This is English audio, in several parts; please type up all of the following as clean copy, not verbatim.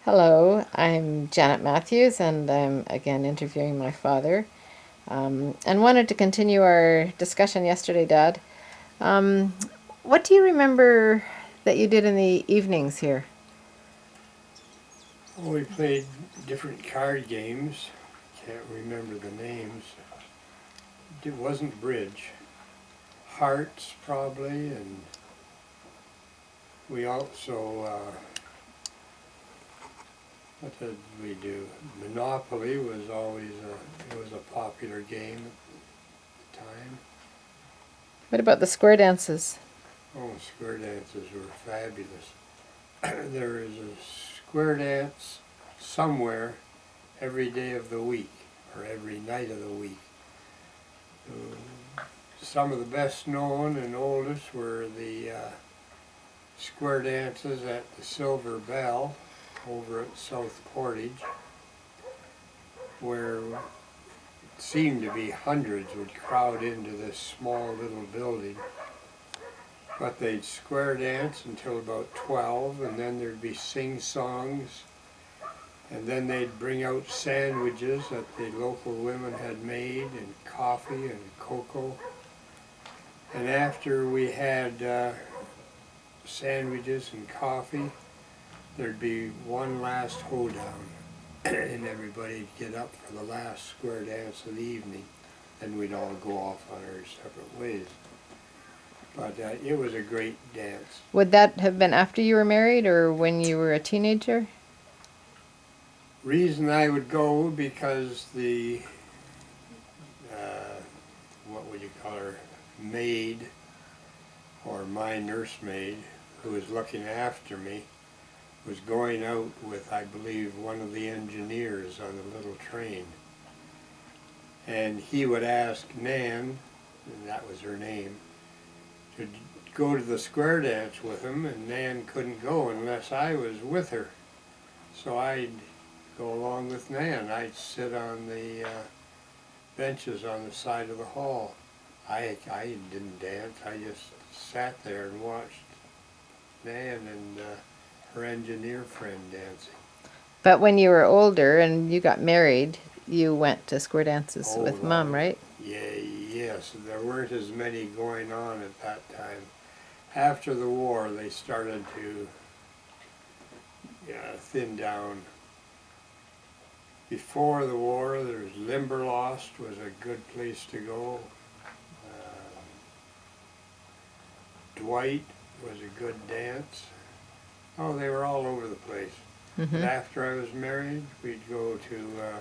Hello, I'm Janet Matthews, and I'm again interviewing my father. And wanted to continue our discussion yesterday, Dad. Um, what do you remember that you did in the evenings here? Well, we played different card games. Can't remember the names. It wasn't bridge. Hearts, probably, and we also, what did we do? Monopoly was always it was a popular game at the time. What about the square dances? Oh, square dances were fabulous. There is a square dance somewhere every day of the week, or every night of the week. Some of the best known and oldest were the square dances at the Silver Bell over at South Portage, where it seemed to be hundreds would crowd into this small little building. But they'd square dance until about 12, and then there'd be sing-songs, and then they'd bring out sandwiches that the local women had made, and coffee and cocoa. And after we had sandwiches and coffee, there'd be one last hoedown, and everybody'd get up for the last square dance of the evening. Then we'd all go off on our separate ways. But it was a great dance. Would that have been after you were married or when you were a teenager? Reason I would go because the, what would you call her, maid, or my nursemaid, who was looking after me, was going out with, I believe, one of the engineers on the little train. And he would ask Nan, and that was her name, to go to the square dance with him, and Nan couldn't go unless I was with her. So I'd go along with Nan. I'd sit on the benches on the side of the hall. I didn't dance. I just sat there and watched Nan and her engineer friend dancing. But when you were older and you got married, you went to square dances Oh, with Mom, right? Yeah, yes. There weren't as many going on at that time. After the war, they started to thin down. Before the war, there was Limberlost was a good place to go. Dwight was a good dance. Oh, they were all over the place. But after I was married, we'd go to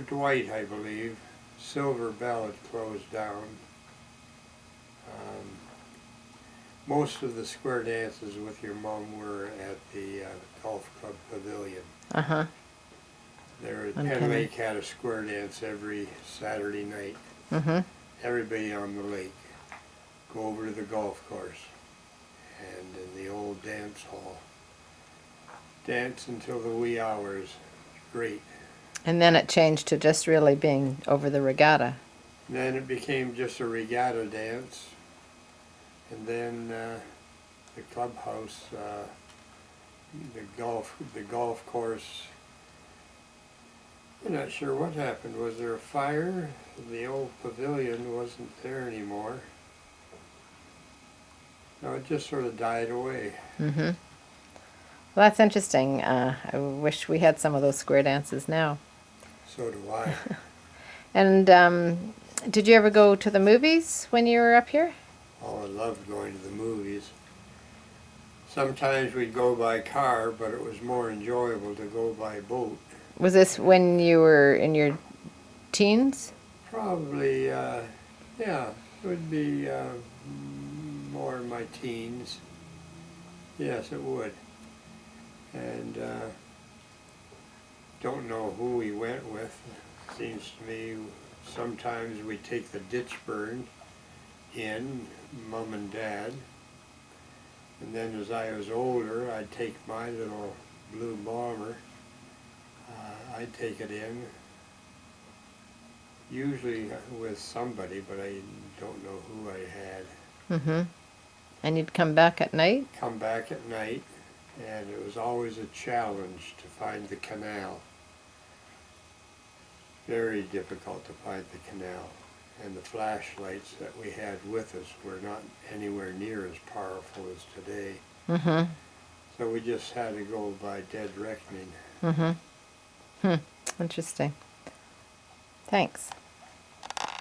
Dwight, I believe. Silver Bell had closed down. Most of the square dances with your mom were at the golf club pavilion. Uh-huh. There at On Penn Penn. Lake had a square dance every Saturday night. Mm-hmm. Everybody on the lake go over to the golf course and in the old dance hall. Dance until the wee hours. Great. And then it changed to just really being over the regatta. And then it became just a regatta dance. And then the clubhouse, the golf course. I'm not sure what happened. Was there a fire? The old pavilion wasn't there anymore. No, it just sort of died away. Mm-hmm. Well, that's interesting. I wish we had some of those square dances now. So do I. And did you ever go to the movies when you were up here? Oh, I loved going to the movies. Sometimes we'd go by car, but it was more enjoyable to go by boat. Was this when you were in your teens? Probably, yeah, it would be more in my teens. Yes, it would. And don't know who we went with. Seems to me sometimes we take the Ditchburn in, Mom and Dad. And then as I was older, I'd take my little blue bomber. I'd take it in, usually with somebody, but I don't know who I had. Mm-hmm. And you'd come back at night? Come back at night, and it was always a challenge to find the canal. Very difficult to find the canal. And the flashlights that we had with us were not anywhere near as powerful as today. Mm-hmm. So we just had to go by dead reckoning. Mm-hmm. Hmm. Interesting. Thanks.